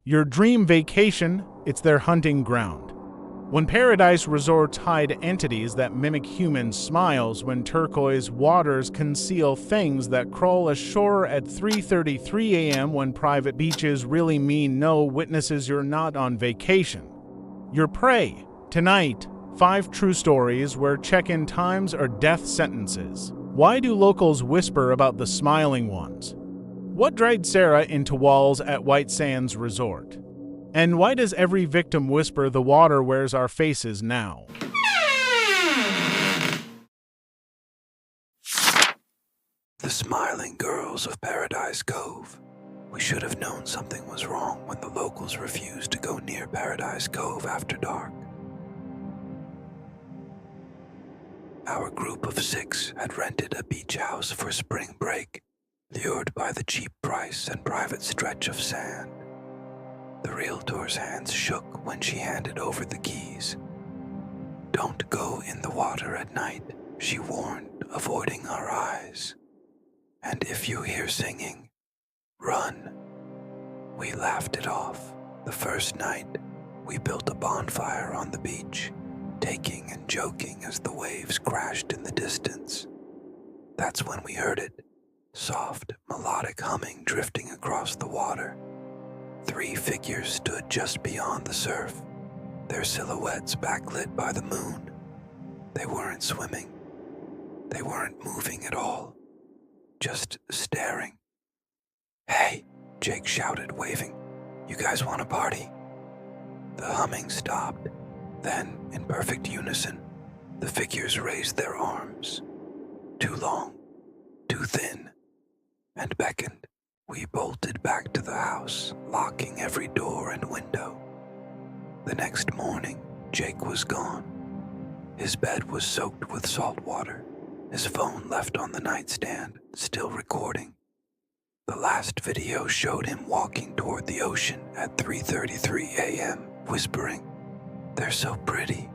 Your dream vacation, it's their hunting ground. When paradise resorts hide entities that mimic human smiles, when turquoise waters conceal things that crawl ashore at 3:33 a.m., when private beaches really mean no witnesses, you're not on vacation. You're prey. Tonight, 5 true stories where check-in times are death sentences. Why do locals whisper about the smiling ones? What dragged Sarah into walls at White Sands Resort? And why does every victim whisper the water wears our faces now? The smiling girls of Paradise Cove. We should have known something was wrong when the locals refused to go near Paradise Cove after dark. Our group of 6 had rented a beach house for spring break, lured by the cheap price and private stretch of sand. The realtor's hands shook when she handed over the keys. "Don't go in the water at night," she warned, avoiding our eyes. "And if you hear singing, run." We laughed it off. The first night, we built a bonfire on the beach, taking and joking as the waves crashed in the distance. That's when we heard it, soft, melodic humming drifting across the water. 3 figures stood just beyond the surf, their silhouettes backlit by the moon. They weren't swimming. They weren't moving at all, just staring. "Hey," Jake shouted, waving. "You guys want a party?" The humming stopped. Then, in perfect unison, the figures raised their arms. Too long, too thin, and beckoned. We bolted back to the house, locking every door and window. The next morning, Jake was gone. His bed was soaked with salt water, his phone left on the nightstand, still recording. The last video showed him walking toward the ocean at 3:33 a.m., whispering, "They're so pretty,"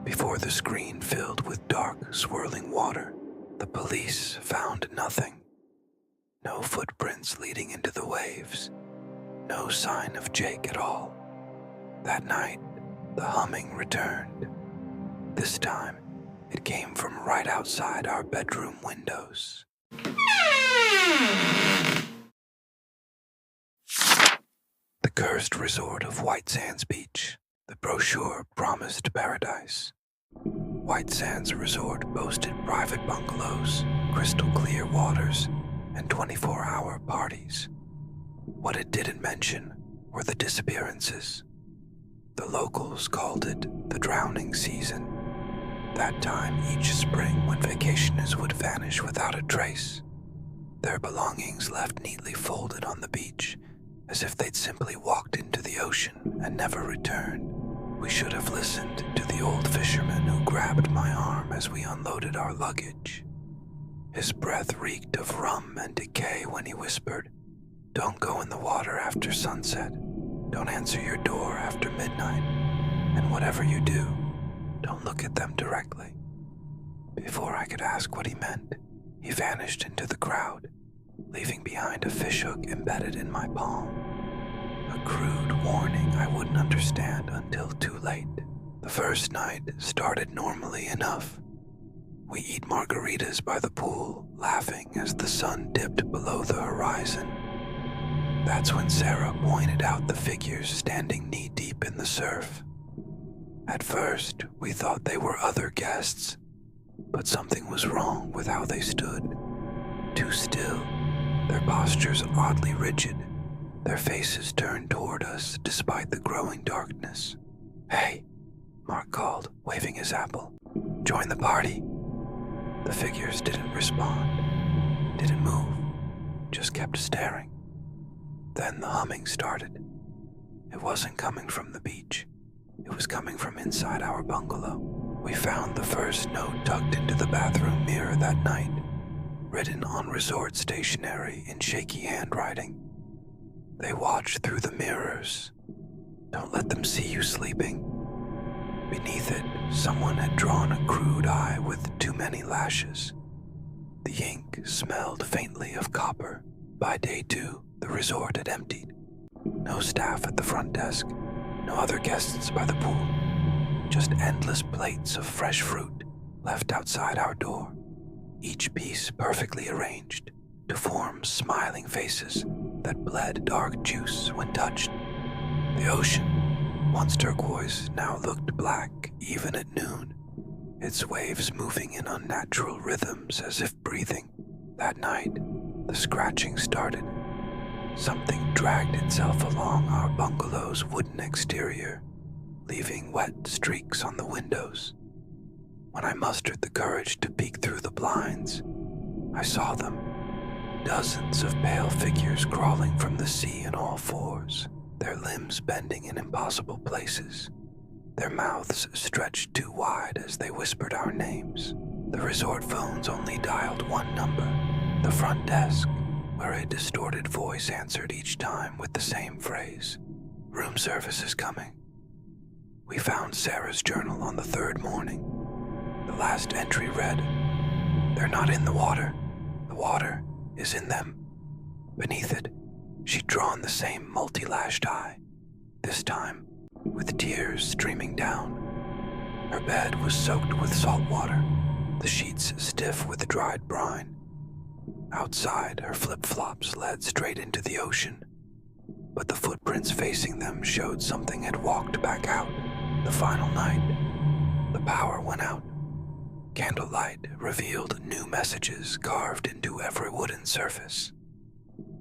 before the screen filled with dark, swirling water. The police found nothing. No footprints leading into the waves. No sign of Jake at all. That night, the humming returned. This time, it came from right outside our bedroom windows. The cursed resort of White Sands Beach. The brochure promised paradise. White Sands Resort boasted private bungalows, crystal clear waters, and 24-hour parties. What it didn't mention were the disappearances. The locals called it the drowning season. That time each spring when vacationers would vanish without a trace. Their belongings left neatly folded on the beach, as if they'd simply walked into the ocean and never returned. We should have listened to the old fisherman who grabbed my arm as we unloaded our luggage. His breath reeked of rum and decay when he whispered, "Don't go in the water after sunset. Don't answer your door after midnight. And whatever you do, don't look at them directly." Before I could ask what he meant, he vanished into the crowd, leaving behind a fishhook embedded in my palm. A crude warning I wouldn't understand until too late. The first night started normally enough. We eat margaritas by the pool, laughing as the sun dipped below the horizon. That's when Sarah pointed out the figures standing knee-deep in the surf. At first, we thought they were other guests, but something was wrong with how they stood. Too still, their postures oddly rigid, their faces turned toward us despite the growing darkness. "Hey," Mark called, waving his apple. "Join the party." The figures didn't respond, didn't move, just kept staring. Then the humming started. It wasn't coming from the beach. It was coming from inside our bungalow. We found the first note tucked into the bathroom mirror that night, written on resort stationery in shaky handwriting. "They watch through the mirrors. Don't let them see you sleeping." Beneath it, someone had drawn a crude eye with too many lashes. The ink smelled faintly of copper. By day 2, the resort had emptied. No staff at the front desk, no other guests by the pool. Just endless plates of fresh fruit left outside our door, each piece perfectly arranged to form smiling faces that bled dark juice when touched. The ocean, once turquoise, now looked black even at noon, its waves moving in unnatural rhythms as if breathing. That night, the scratching started. Something dragged itself along our bungalow's wooden exterior, leaving wet streaks on the windows. When I mustered the courage to peek through the blinds, I saw them. Dozens of pale figures crawling from the sea on all fours, their limbs bending in impossible places, their mouths stretched too wide as they whispered our names. The resort phones only dialed one number, the front desk, where a distorted voice answered each time with the same phrase, "Room service is coming." We found Sarah's journal on the third morning. The last entry read, "They're not in the water. The water is in them." Beneath it, she'd drawn the same multi-lashed eye, this time with tears streaming down. Her bed was soaked with salt water, the sheets stiff with dried brine. Outside, her flip-flops led straight into the ocean, but the footprints facing them showed something had walked back out. The final night, the power went out. Candlelight revealed new messages carved into every wooden surface.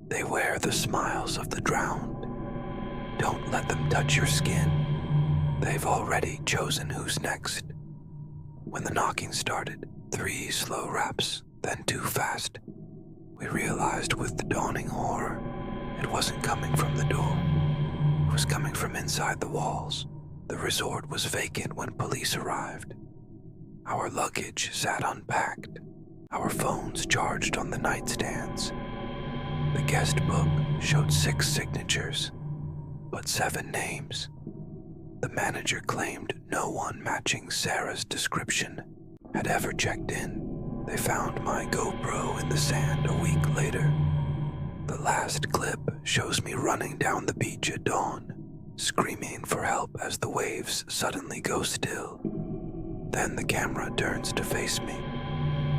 They wear the smiles of the drowned. Don't let them touch your skin. They've already chosen who's next. When the knocking started, 3 slow raps, then 2 fast, we realized with the dawning horror, it wasn't coming from the door. It was coming from inside the walls. The resort was vacant when police arrived. Our luggage sat unpacked, our phones charged on the nightstands. The guest book showed 6 signatures, but 7 names. The manager claimed no one matching Sarah's description had ever checked in. They found my GoPro in the sand a week later. The last clip shows me running down the beach at dawn, screaming for help as the waves suddenly go still. Then the camera turns to face me,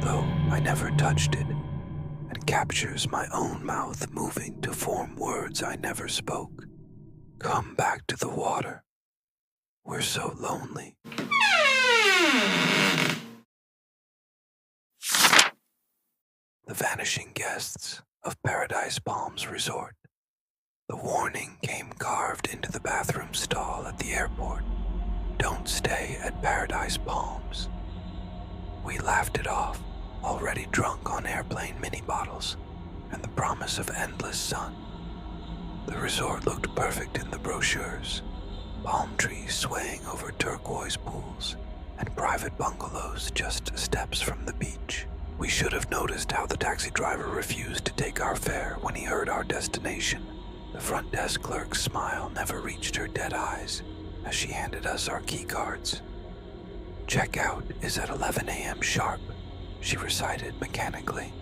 though I never touched it, and captures my own mouth moving to form words I never spoke. "Come back to the water. We're so lonely." The vanishing guests of Paradise Palms Resort. The warning came carved into the bathroom stall at the airport. "Don't stay at Paradise Palms." We laughed it off, already drunk on airplane mini bottles and the promise of endless sun. The resort looked perfect in the brochures, palm trees swaying over turquoise pools and private bungalows just steps from the beach. We should have noticed how the taxi driver refused to take our fare when he heard our destination. The front desk clerk's smile never reached her dead eyes as she handed us our key cards. "Checkout is at 11 a.m. sharp," she recited mechanically.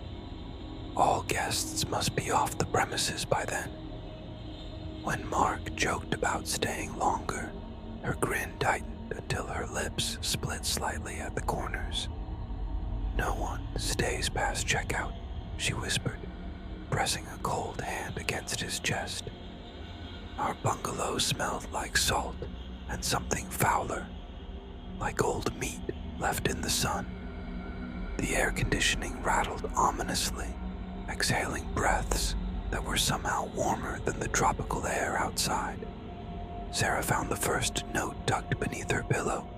"All guests must be off the premises by then." When Mark joked about staying longer, her grin tightened until her lips split slightly at the corners. "No one stays past checkout," she whispered, pressing a cold hand against his chest. Our bungalow smelled like salt and something fouler, like old meat left in the sun. The air conditioning rattled ominously, exhaling breaths that were somehow warmer than the tropical air outside. Sarah found the first note tucked beneath her pillow,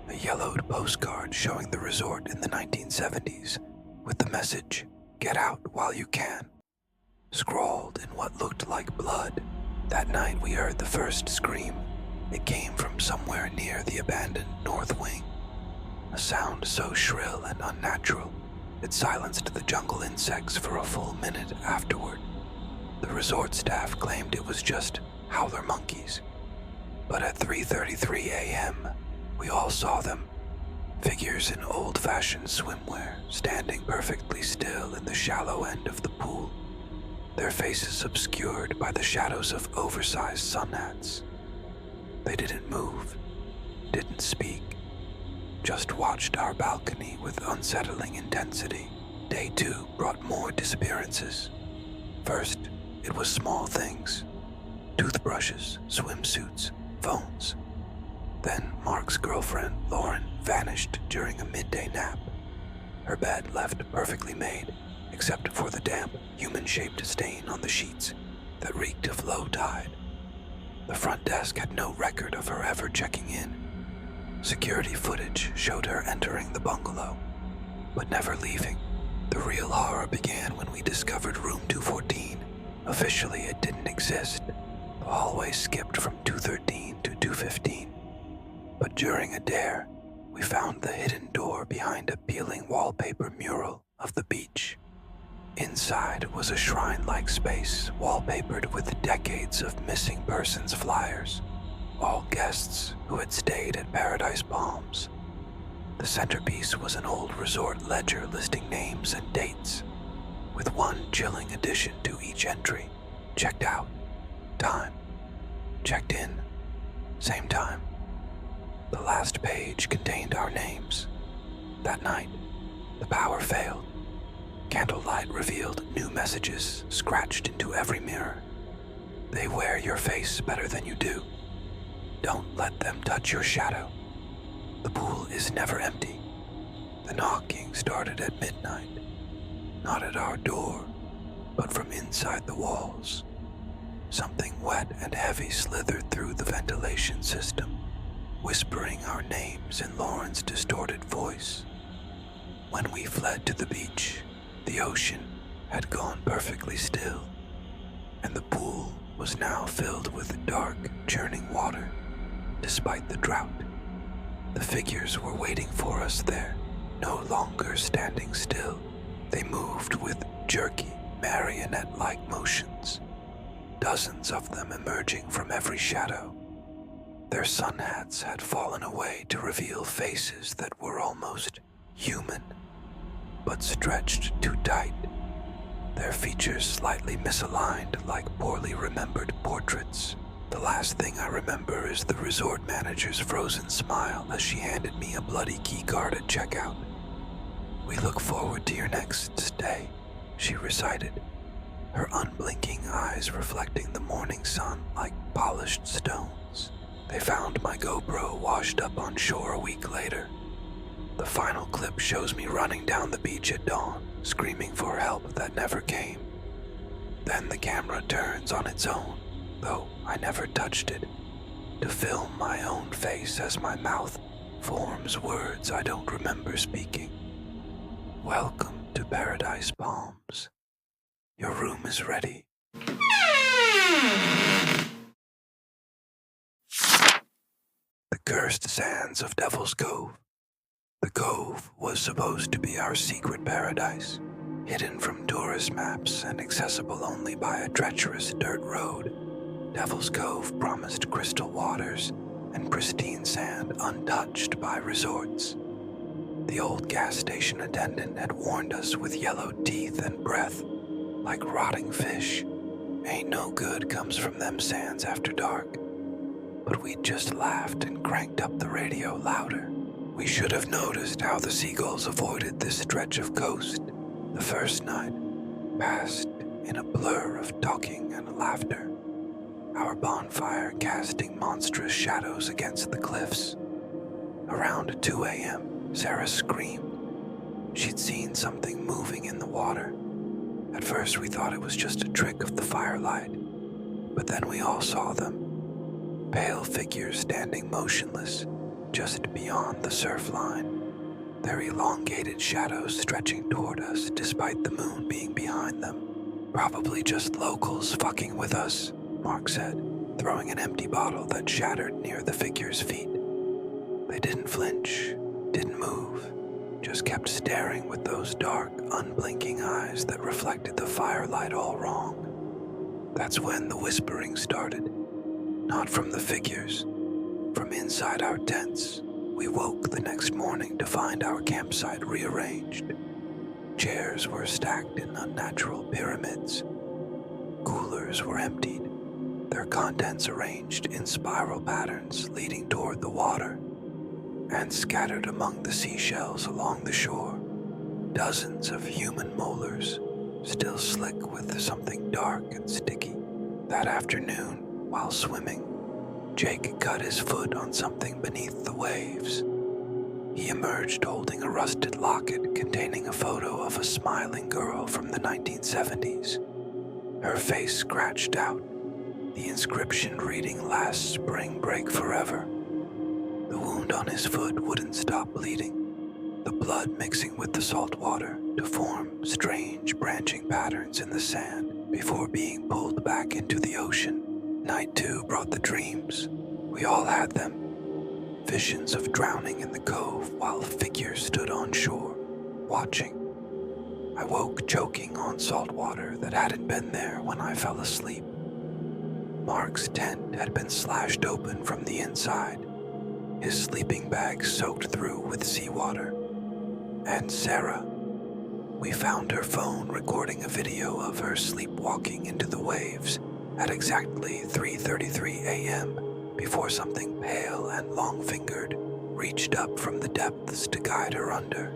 a yellowed postcard showing the resort in the 1970s, with the message, "Get out while you can," scrawled in what looked like blood. That night we heard the first scream. It came from somewhere near the abandoned north wing, a sound so shrill and unnatural, it silenced the jungle insects for a full minute afterward. The resort staff claimed it was just howler monkeys, but at 3:33 a.m., we all saw them, figures in old-fashioned swimwear standing perfectly still in the shallow end of the pool. their faces obscured by the shadows of oversized sun hats. They didn't move, didn't speak, just watched our balcony with unsettling intensity. Day 2 brought more disappearances. First, it was small things. Toothbrushes, swimsuits, phones. Then Mark's girlfriend, Lauren, vanished during a midday nap. Her bed left perfectly made, except for the damp, human-shaped stain on the sheets that reeked of low tide. The front desk had no record of her ever checking in. Security footage showed her entering the bungalow, but never leaving. The real horror began when we discovered room 214. Officially, it didn't exist. The hallway skipped from 213 to 215. But during a dare, we found the hidden door behind a peeling wallpaper mural of the beach. Inside was a shrine-like space wallpapered with decades of missing persons flyers, all guests who had stayed at Paradise Palms. The centerpiece was an old resort ledger listing names and dates, with one chilling addition to each entry: checked out, time, checked in, same time. The last page contained our names. That night, the power failed. Candlelight revealed new messages scratched into every mirror. They wear your face better than you do. Don't let them touch your shadow. The pool is never empty. The knocking started at midnight, not at our door, but from inside the walls. Something wet and heavy slithered through the ventilation system, whispering our names in Lauren's distorted voice. When we fled to the beach, the ocean had gone perfectly still, and the pool was now filled with dark, churning water. Despite the drought, the figures were waiting for us there, no longer standing still. They moved with jerky, marionette-like motions, dozens of them emerging from every shadow. Their sun hats had fallen away to reveal faces that were almost human, but stretched too tight, their features slightly misaligned like poorly remembered portraits. The last thing I remember is the resort manager's frozen smile as she handed me a bloody keycard at checkout. "We look forward to your next stay," she recited, her unblinking eyes reflecting the morning sun like polished stones. They found my GoPro washed up on shore a week later. The final clip shows me running down the beach at dawn, screaming for help that never came. Then the camera turns on its own, though I never touched it, to film my own face as my mouth forms words I don't remember speaking. "Welcome to Paradise Palms. Your room is ready." The cursed sands of Devil's Cove. The cove was supposed to be our secret paradise, hidden from tourist maps and accessible only by a treacherous dirt road. Devil's Cove promised crystal waters and pristine sand untouched by resorts. The old gas station attendant had warned us with yellowed teeth and breath, like rotting fish. Ain't no good comes from them sands after dark. But we just laughed and cranked up the radio louder. We should have noticed how the seagulls avoided this stretch of coast. The first night passed in a blur of talking and laughter, our bonfire casting monstrous shadows against the cliffs. Around 2 a.m., Sarah screamed. She'd seen something moving in the water. At first we thought it was just a trick of the firelight, but then we all saw them. Pale figures standing motionless just beyond the surf line, their elongated shadows stretching toward us despite the moon being behind them. "Probably just locals fucking with us," Mark said, throwing an empty bottle that shattered near the figure's feet. They didn't flinch, didn't move, just kept staring with those dark, unblinking eyes that reflected the firelight all wrong. That's when the whispering started. Not from the figures, from inside our tents. We woke the next morning to find our campsite rearranged. Chairs were stacked in unnatural pyramids. coolers were emptied, their contents arranged in spiral patterns leading toward the water, and scattered among the seashells along the shore, dozens of human molars, still slick with something dark and sticky. That afternoon, while swimming, Jake cut his foot on something beneath the waves. He emerged holding a rusted locket containing a photo of a smiling girl from the 1970s, her face scratched out, the inscription reading "Last spring break forever." The wound on his foot wouldn't stop bleeding, the blood mixing with the salt water to form strange branching patterns in the sand before being pulled back into the ocean. Night 2 brought the dreams. We all had them. Visions of drowning in the cove while figures stood on shore, watching. I woke choking on salt water that hadn't been there when I fell asleep. Mark's tent had been slashed open from the inside, his sleeping bag soaked through with seawater. And Sarah, we found her phone recording a video of her sleepwalking into the waves at exactly 3:33 a.m. before something pale and long-fingered reached up from the depths to guide her under.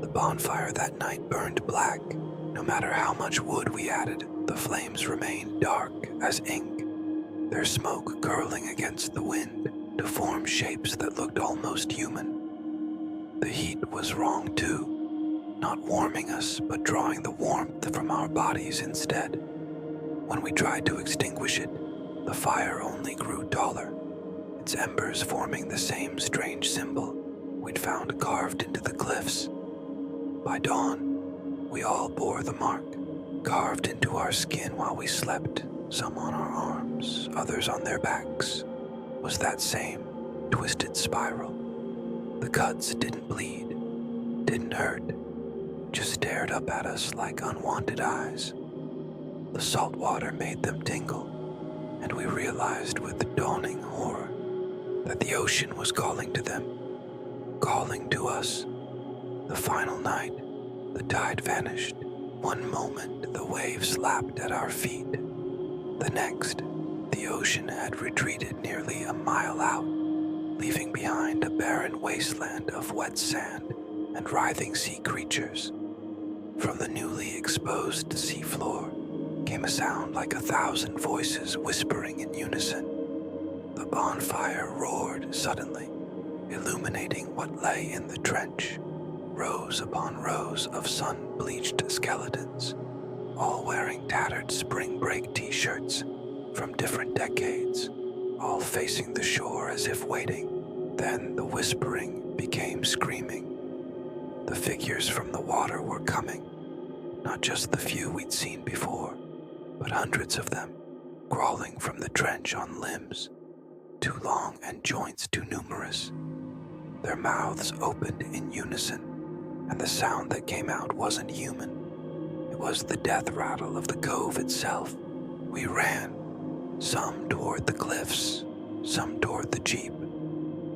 The bonfire that night burned black. No matter how much wood we added, the flames remained dark as ink, their smoke curling against the wind to form shapes that looked almost human. The heat was wrong too, not warming us but drawing the warmth from our bodies instead. When we tried to extinguish it, the fire only grew taller, its embers forming the same strange symbol we'd found carved into the cliffs. By dawn, we all bore the mark, carved into our skin while we slept, some on our arms, others on their backs, was that same twisted spiral. The cuts didn't bleed, didn't hurt, just stared up at us like unwanted eyes. The salt water made them tingle, and we realized with dawning horror that the ocean was calling to them, calling to us. The final night, the tide vanished. One moment, the waves lapped at our feet. The next, the ocean had retreated nearly a mile out, leaving behind a barren wasteland of wet sand and writhing sea creatures. From the newly exposed seafloor came a sound like 1,000 voices whispering in unison. The bonfire roared suddenly, illuminating what lay in the trench. Rows upon rows of sun-bleached skeletons, all wearing tattered spring break t-shirts from different decades, all facing the shore as if waiting. Then the whispering became screaming. The figures from the water were coming, not just the few we'd seen before, but hundreds of them, crawling from the trench on limbs, too long and joints too numerous. Their mouths opened in unison, and the sound that came out wasn't human. It was the death rattle of the cove itself. We ran, some toward the cliffs, some toward the jeep.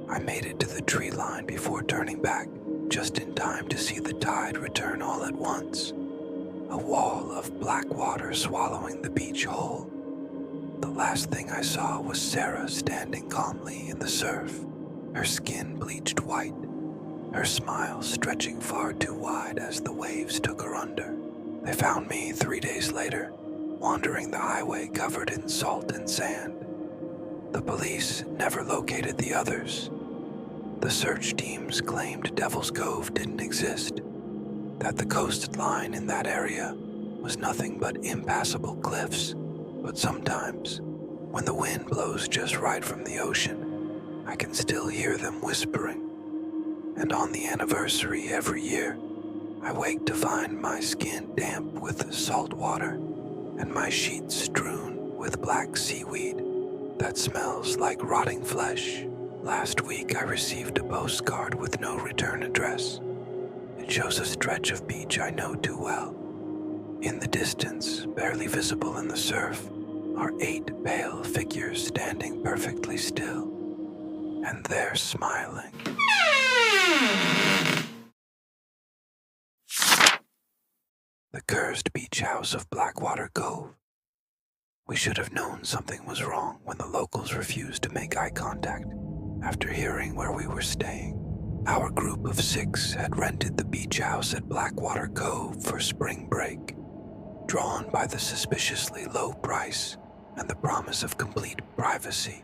I made it to the tree line before turning back, just in time to see the tide return all at once. A wall of black water swallowing the beach whole. The last thing I saw was Sarah standing calmly in the surf, her skin bleached white, her smile stretching far too wide as the waves took her under. They found me 3 days later, wandering the highway covered in salt and sand. The police never located the others. The search teams claimed Devil's Cove didn't exist, that the coastline in that area was nothing but impassable cliffs. But sometimes, when the wind blows just right from the ocean, I can still hear them whispering. And on the anniversary every year, I wake to find my skin damp with salt water and my sheets strewn with black seaweed that smells like rotting flesh. Last week I received a postcard with no return address. It shows a stretch of beach I know too well. In the distance, barely visible in the surf, are 8 pale figures standing perfectly still, and they're smiling. The cursed beach house of Blackwater Cove. We should have known something was wrong when the locals refused to make eye contact after hearing where we were staying. Our group of 6 had rented the beach house at Blackwater Cove for spring break, drawn by the suspiciously low price and the promise of complete privacy.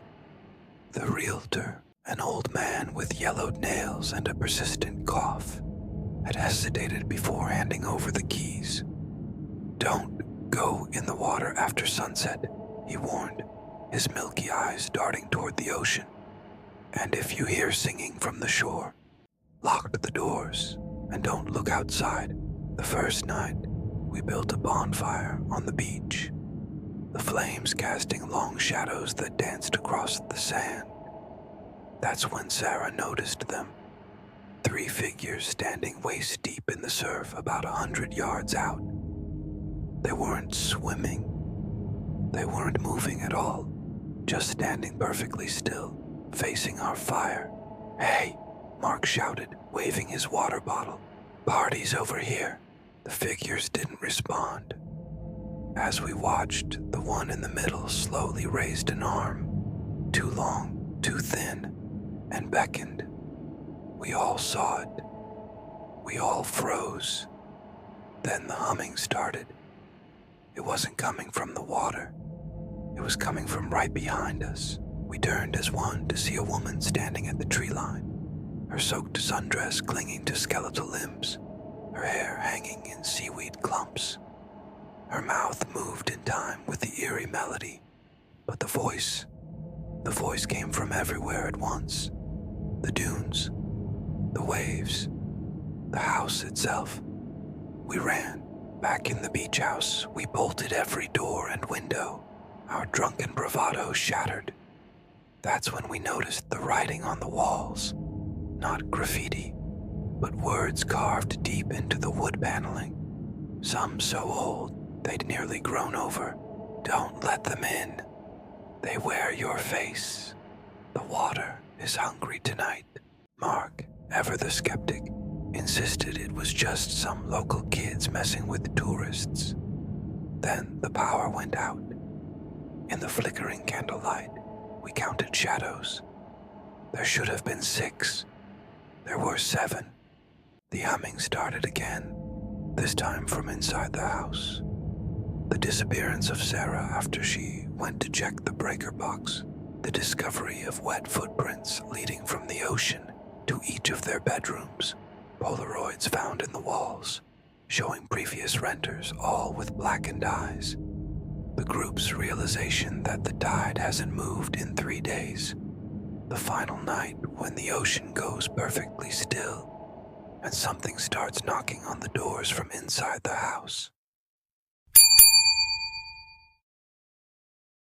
The realtor, an old man with yellowed nails and a persistent cough, had hesitated before handing over the keys. "Don't go in the water after sunset," he warned, his milky eyes darting toward the ocean. "And if you hear singing from the shore, lock the doors and don't look outside." The first night, we built a bonfire on the beach, the flames casting long shadows that danced across the sand. That's when Sarah noticed them. 3 figures standing waist-deep in the surf about 100 yards out. They weren't swimming. They weren't moving at all, just standing perfectly still, facing our fire. "Hey!" Mark shouted, waving his water bottle. "Party's over here." The figures didn't respond. As we watched, the one in the middle slowly raised an arm, too long, too thin, and beckoned. We all saw it. We all froze. Then the humming started. It wasn't coming from the water. It was coming from right behind us. We turned as one to see a woman standing at the tree line, her soaked sundress clinging to skeletal limbs, her hair hanging in seaweed clumps. Her mouth moved in time with the eerie melody, but the voice came from everywhere at once. The dunes, the waves, the house itself. We ran. Back in the beach house, we bolted every door and window, our drunken bravado shattered. That's when we noticed the writing on the walls. Not graffiti, but words carved deep into the wood paneling. Some so old, they'd nearly grown over. "Don't let them in. They wear your face. The water is hungry tonight." Mark, ever the skeptic, insisted it was just some local kids messing with tourists. Then the power went out. In the flickering candlelight, we counted shadows. There should have been 6. There were 7. The humming started again, this time from inside the house. The disappearance of Sarah after she went to check the breaker box. The discovery of wet footprints leading from the ocean to each of their bedrooms. Polaroids found in the walls, showing previous renters, all with blackened eyes. The group's realization that the tide hasn't moved in 3 days. The final night when the ocean goes perfectly still and something starts knocking on the doors from inside the house.